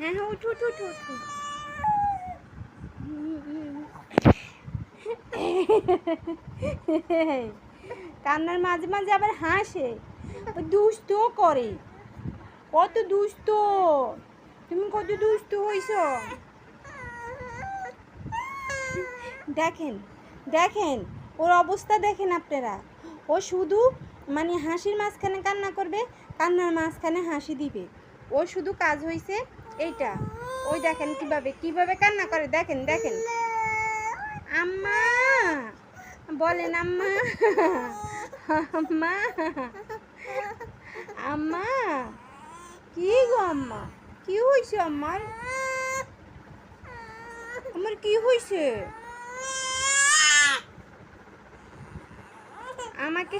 হ্যাঁ হ্যাঁ, উঠু উঠু উঠু উঠু। কান্নার মাঝে মাঝে আবার হাসে, দুষ্ট করে, কত দুষ্ট। তুমি কত দুষ্ট হইছ। দেখেন দেখেন ওর অবস্থা দেখেন আপনারা। ও শুধু মানে হাসির মাঝখানে কান্না করবে, কান্নার মাঝখানে হাসি দিবে। ও শুধু কাজ হইছে এইটা। ওই দেখেন কিভাবে কিভাবে কান্না করে, দেখেন দেখেন। আম্মা বলেন, আম্মা আম্মা আম্মা। কি গো আম্মা, কি হইছে আমার? আমার কি হইছে? আমাকে